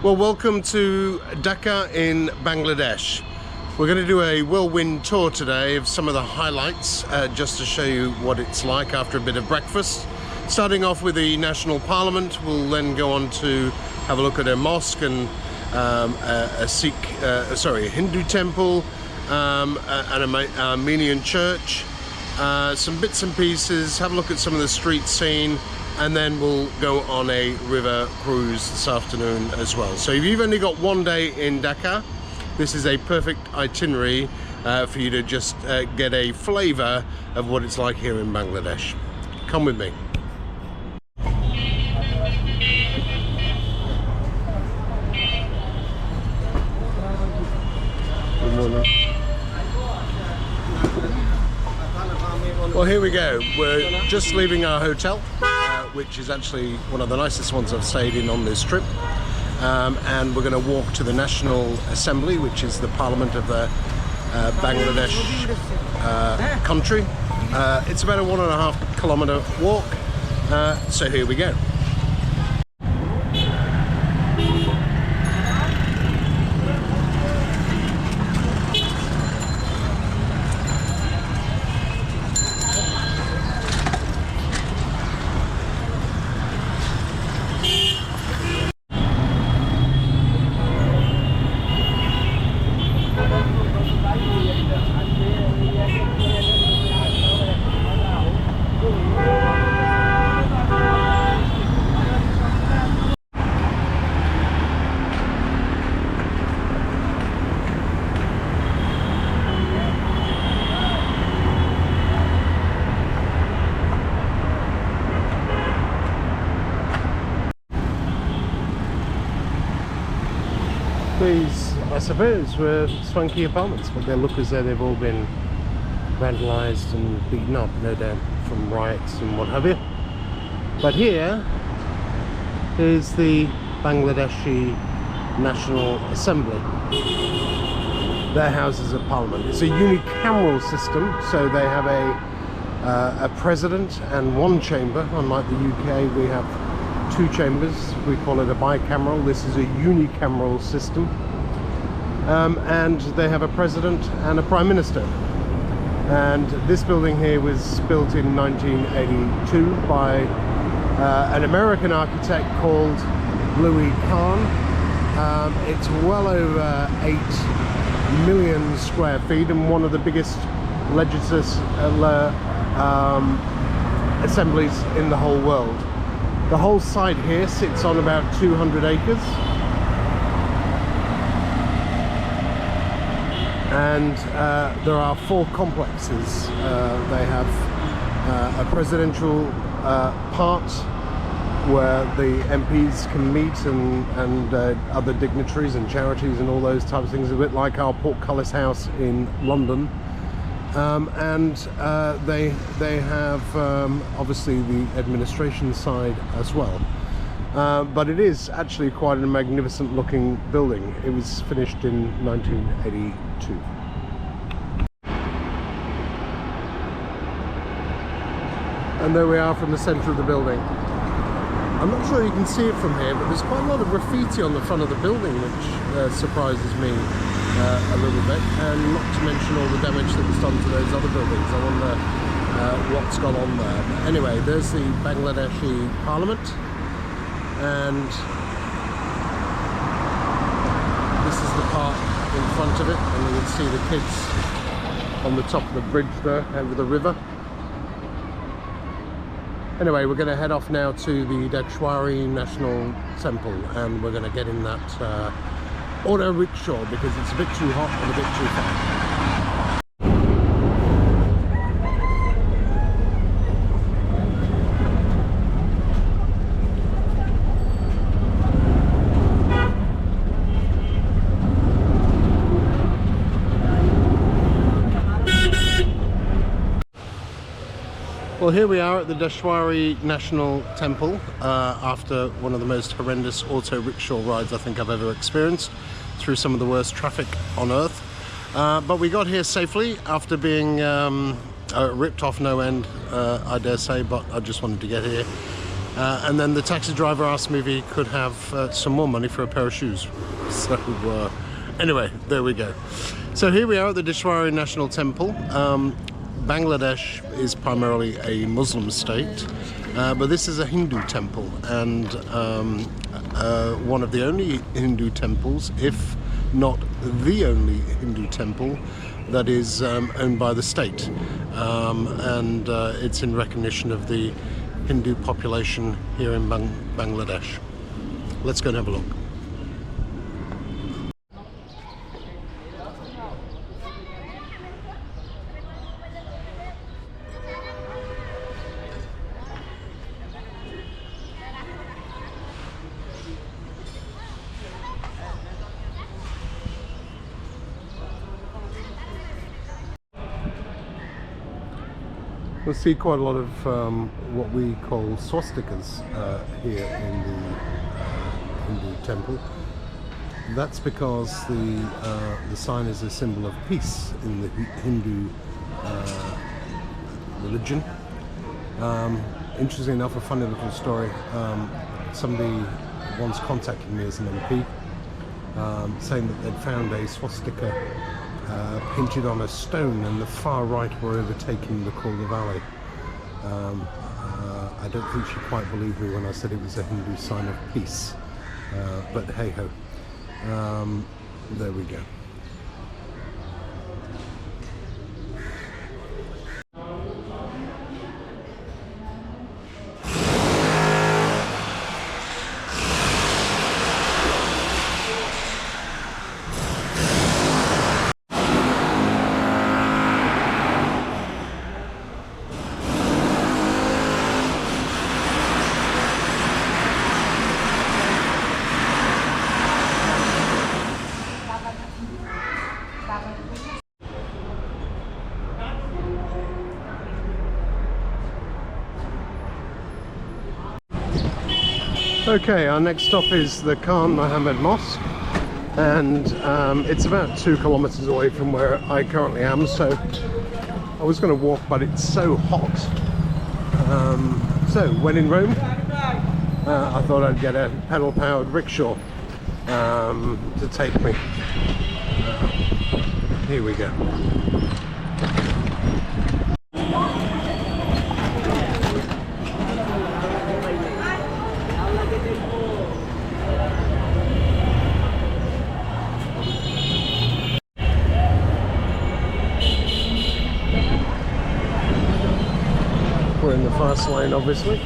Well, welcome to Dhaka in Bangladesh. We're going to do a whirlwind tour today of some of the highlights, just to show you what it's like after a bit of breakfast. Starting off with the National Parliament, we'll then go on to have a look at a mosque and a Hindu temple, an Armenian church, some bits and pieces, have a look at some of the street scene, and then we'll go on a river cruise this afternoon as well. So if you've only got one day in Dhaka, this is a perfect itinerary for you to just get a flavour of what it's like here in Bangladesh. Come with me. Good morning. Well, here we go. We're just leaving our hotel, which is actually one of the nicest ones I've stayed in on this trip. And we're going to walk to the National Assembly, which is the parliament of the Bangladesh country. It's about a 1.5 kilometre walk, so here we go. These, I suppose, were swanky apartments, but they look as though they've all been vandalised and beaten up, no doubt from riots and what have you. But here is the Bangladeshi National Assembly, their Houses of Parliament. It's a unicameral system, so they have a president and one chamber. Unlike the UK, we have two chambers. We call it a bicameral. This is a unicameral system, and they have a president and a prime minister. And this building here was built in 1982 by an American architect called Louis Kahn. It's well over 8 million square feet and one of the biggest legislative assemblies in the whole world. The whole site here sits on about 200 acres, and there are 4 complexes. They have a presidential part where the MPs can meet and other dignitaries and charities and all those types of things, a bit like our Portcullis House in London. They have obviously the administration side as well, but it is actually quite a magnificent looking building. It was finished in 1982. And there we are from the centre of the building. I'm not sure you can see it from here, but there's quite a lot of graffiti on the front of the building, which surprises me a little bit, and not to mention all the damage that was done to those other buildings. I wonder what's gone on there. But anyway, there's the Bangladeshi Parliament, and this is the part in front of it, and you can see the kids on the top of the bridge there over the river. Anyway, we're going to head off now to the Dhaka National Temple, and we're going to get in that auto rickshaw because it's a bit too hot and a bit too far. Well, here we are at the Dhaka National Temple after one of the most horrendous auto rickshaw rides I think I've ever experienced, through some of the worst traffic on earth. But we got here safely after being ripped off no end, I dare say, but I just wanted to get here. And then the taxi driver asked me if he could have some more money for a pair of shoes. So anyway, there we go. So here we are at the Itinerary National Temple. Bangladesh is primarily a Muslim state, but this is a Hindu temple, and one of the only Hindu temples, if not the only Hindu temple, that is owned by the state, and it's in recognition of the Hindu population here in Bangladesh. Let's go and have a look. We'll see quite a lot of what we call swastikas here in the Hindu temple. That's because the sign is a symbol of peace in the Hindu religion. Interestingly enough, a funny little story. Somebody once contacted me as an MP, saying that they'd found a swastika painted on a stone, and the far right were overtaking the Calder Valley. I don't think she quite believed me when I said it was a Hindu sign of peace, but hey ho, there we go. Okay, our next stop is the Khan Muhammad Mosque, and it's about 2 kilometers away from where I currently am, so I was going to walk, but it's so hot. So when in Rome, I thought I'd get a pedal-powered rickshaw to take me. Here we go. We're in the fast lane, obviously.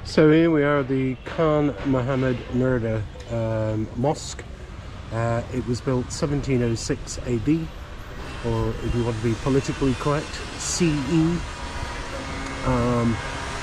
So here we are at the Khan Muhammad Murder Mosque. It was built 1706 AD, or if you want to be politically correct, CE.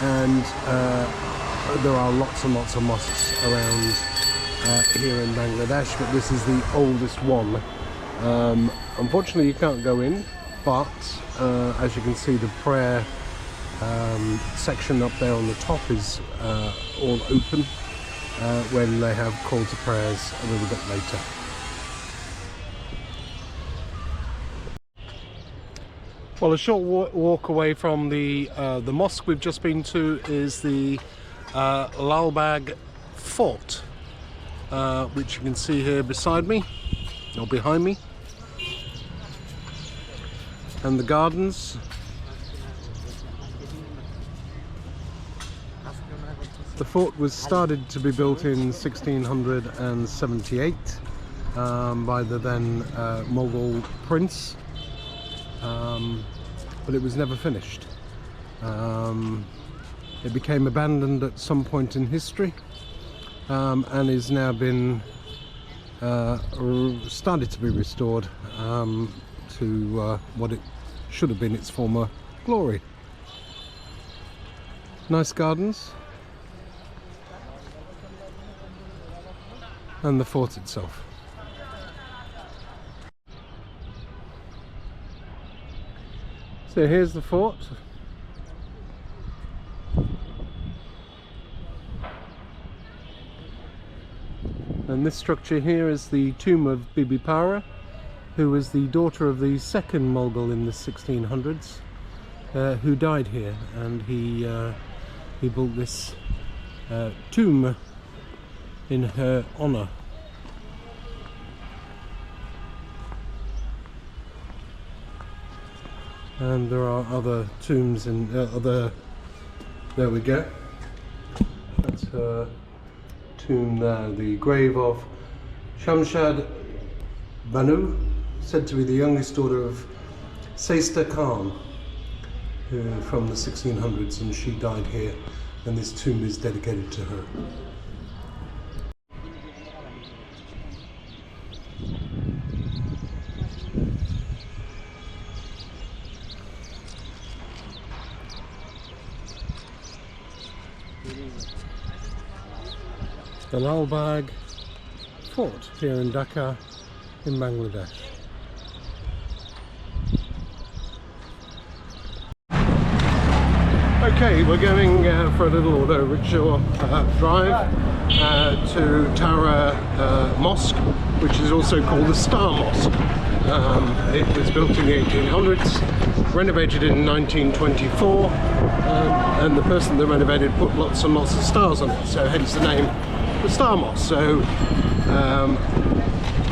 And there are lots and lots of mosques around here in Bangladesh, but this is the oldest one. Unfortunately, you can't go in, but as you can see, the prayer section up there on the top is all open when they have call to prayers a little bit later. Well, a short walk away from the mosque we've just been to is the Lal Bag Fort, which you can see here beside me, or behind me, and the gardens. The fort was started to be built in 1678 by the then Mughal prince, but it was never finished. It became abandoned at some point in history, and is now been started to be restored to what it should have been its former glory. Nice gardens. And the fort itself. So here's the fort. And this structure here is the tomb of Bibi Para, who was the daughter of the second Mughal in the 1600s, who died here, and he built this tomb in her honour. And there are other tombs and there we go. That's her tomb there, the grave of Shamshad Banu, said to be the youngest daughter of Sesta Khan, from the 1600s, and she died here, and this tomb is dedicated to her. The Lal Bag Fort here in Dhaka in Bangladesh. Okay, we're going for a little auto rickshaw drive to Tara Mosque, which is also called the Star Mosque. It was built in the 1800s, renovated in 1924, and the person that renovated put lots and lots of stars on it, so hence the name, the Star Mosque. So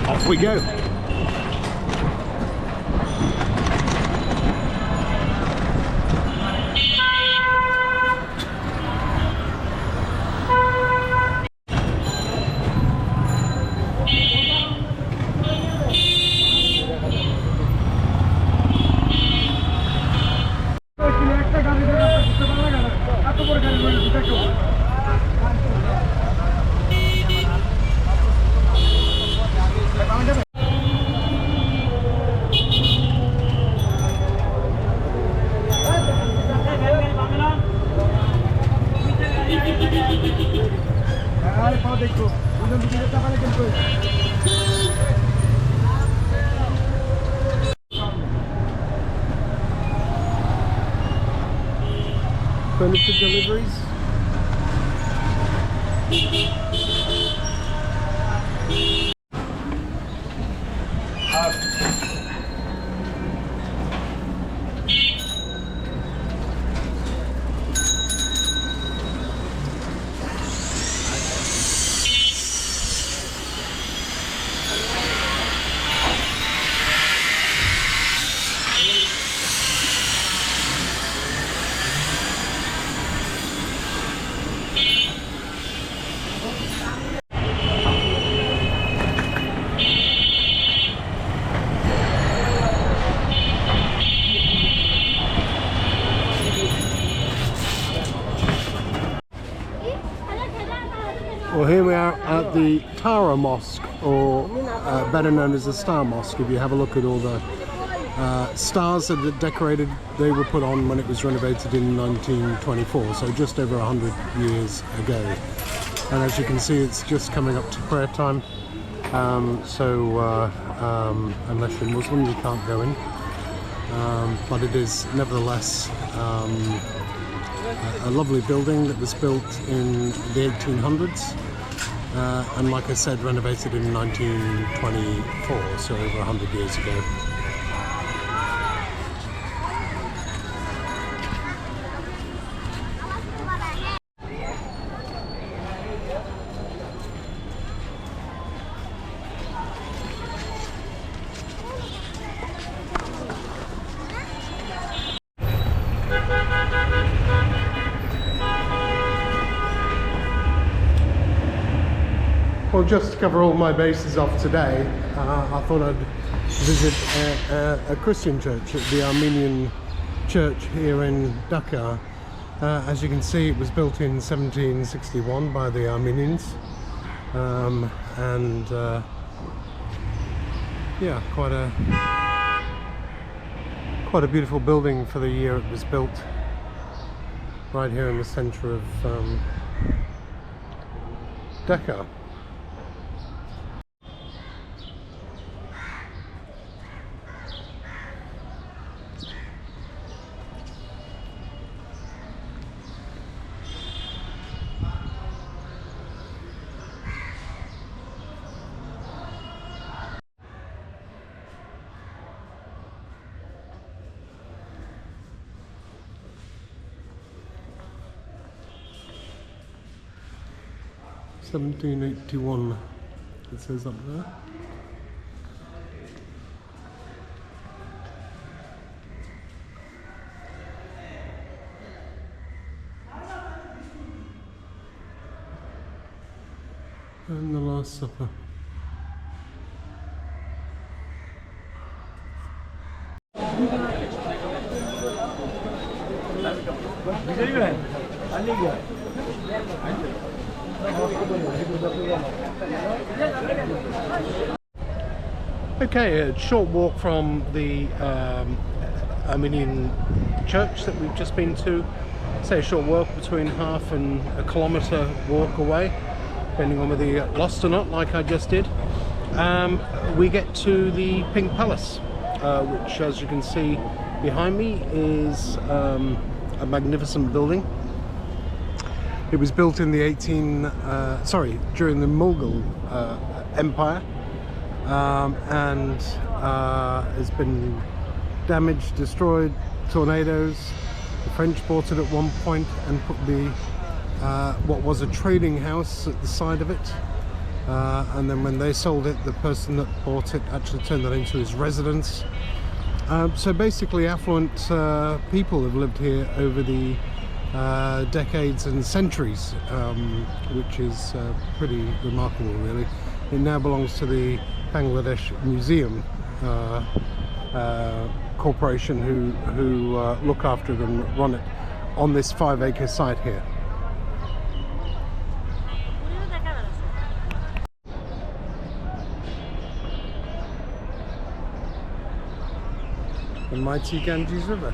off we go. Furniture deliveries. Well, here we are at the Tara Mosque, or better known as the Star Mosque. If you have a look at all the stars that are decorated, they were put on when it was renovated in 1924, so just over 100 years ago. And as you can see, it's just coming up to prayer time, so unless you're Muslim, you can't go in. But it is nevertheless a lovely building that was built in the 1800s, and like I said, renovated in 1924, so over 100 years ago. Well, just to cover all my bases off today, I thought I'd visit a Christian church, the Armenian church here in Dhaka. As you can see, it was built in 1761 by the Armenians, and yeah, quite Quite a beautiful building for the year it was built, right here in the centre of Dhaka. $1781, it says up there. And the Last Supper. Okay, a short walk from the Armenian church that we've just been to. Say a short walk, between half and a kilometre walk away, depending on whether you get lost or not, like I just did. We get to the Pink Palace, which, as you can see behind me, is a magnificent building. It was built in the during the Mughal Empire, and has been damaged, destroyed, tornadoes. The French bought it at one point and put the what was a trading house at the side of it, and then when they sold it, the person that bought it actually turned that into his residence. So basically affluent people have lived here over the decades and centuries, which is pretty remarkable, really. It now belongs to the Bangladesh Museum Corporation, who look after it and run it on this 5-acre site here. The mighty Ganges River,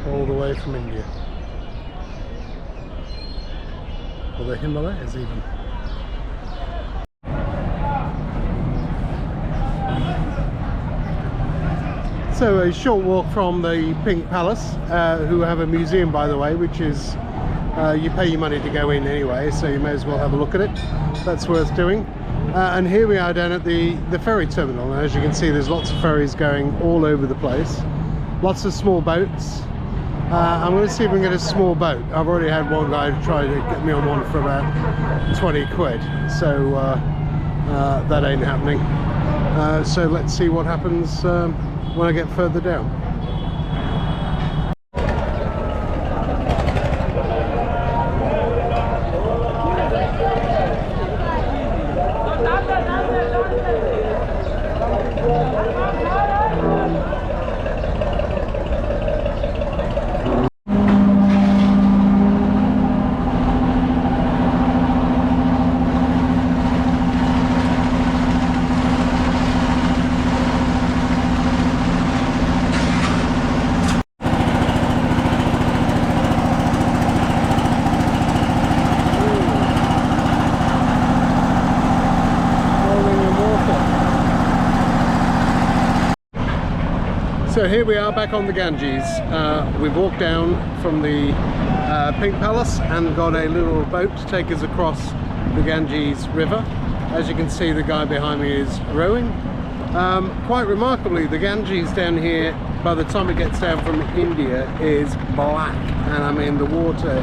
all the way from India, or the Himalayas even. So a short walk from the Pink Palace, who have a museum, by the way, which is, you pay your money to go in anyway, so you may as well have a look at it. That's worth doing. And here we are down at the ferry terminal, and as you can see, there's lots of ferries going all over the place. Lots of small boats. I'm going to see if we can get a small boat. I've already had one guy try to get me on one for about 20 quid, so that ain't happening. So let's see what happens when I get further down. So here we are back on the Ganges. We've walked down from the Pink Palace and got a little boat to take us across the Ganges River. As you can see, the guy behind me is rowing. Quite remarkably, the Ganges down here, by the time it gets down from India, is black, and I mean the water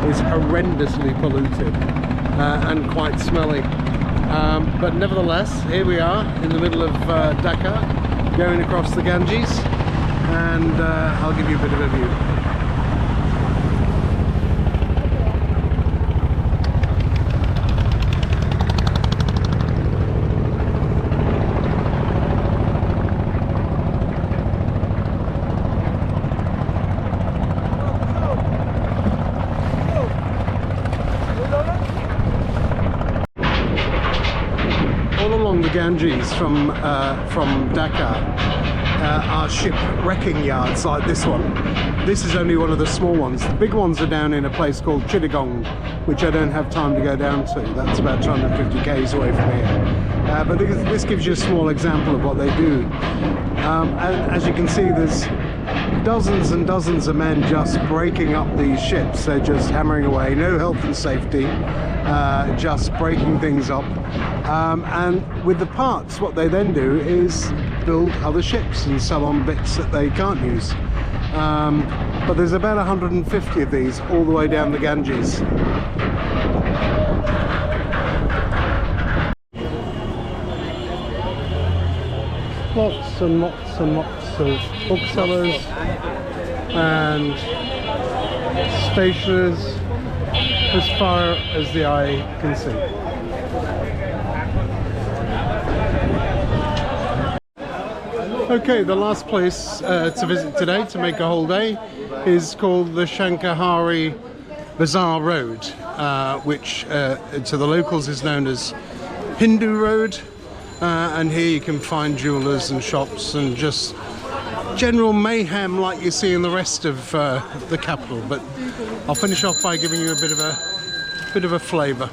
is horrendously polluted and quite smelly. But nevertheless, here we are in the middle of Dhaka, going across the Ganges, and I'll give you a bit of a view. All along the Ganges from Dhaka, are ship wrecking yards like this one. This is only one of the small ones. The big ones are down in a place called Chittagong, which I don't have time to go down to. That's about 250 k's away from here. But this gives you a small example of what they do. And as you can see, there's dozens and dozens of men just breaking up these ships. They're just hammering away, no health and safety, just breaking things up. And with the parts, what they then do is build other ships and sell on bits that they can't use. But there's about 150 of these all the way down the Ganges. Lots and lots and lots of booksellers and stationers as far as the eye can see. Okay, the last place to visit today, to make a whole day, is called the Shankahari Bazaar Road, which to the locals is known as Hindu Road. And here you can find jewelers and shops and just general mayhem like you see in the rest of the capital. But I'll finish off by giving you a bit of a flavour.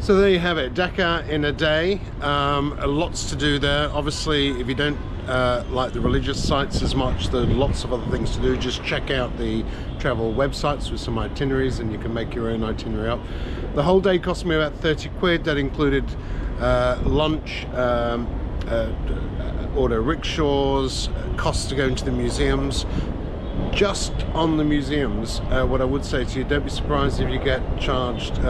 So there you have it, Dhaka in a day. Lots to do there. Obviously, if you don't like the religious sites as much, there are lots of other things to do. Just check out the travel websites with some itineraries and you can make your own itinerary up. The whole day cost me about 30 quid. That included lunch, order rickshaws, costs to go into the museums. Just on the museums, what I would say to you, don't be surprised if you get charged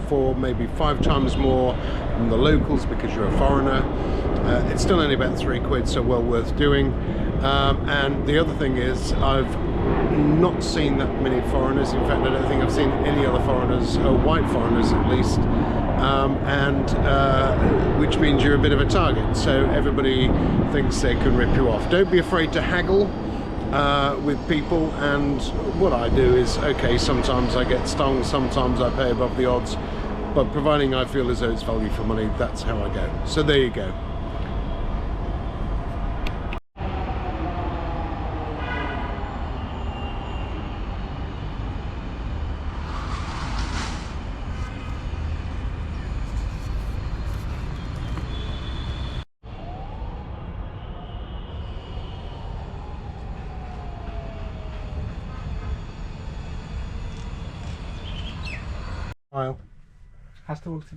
4, maybe 5 times more than the locals because you're a foreigner. It's still only about 3 quid, so well worth doing. And the other thing is, I've not seen that many foreigners. In fact, I don't think I've seen any other foreigners, white foreigners at least, which means you're a bit of a target. So everybody thinks they can rip you off. Don't be afraid to haggle with people, and what I do is, okay, sometimes I get stung, sometimes I pay above the odds, but providing I feel as though it's value for money, that's how I go. So there you go. আসতে বলছি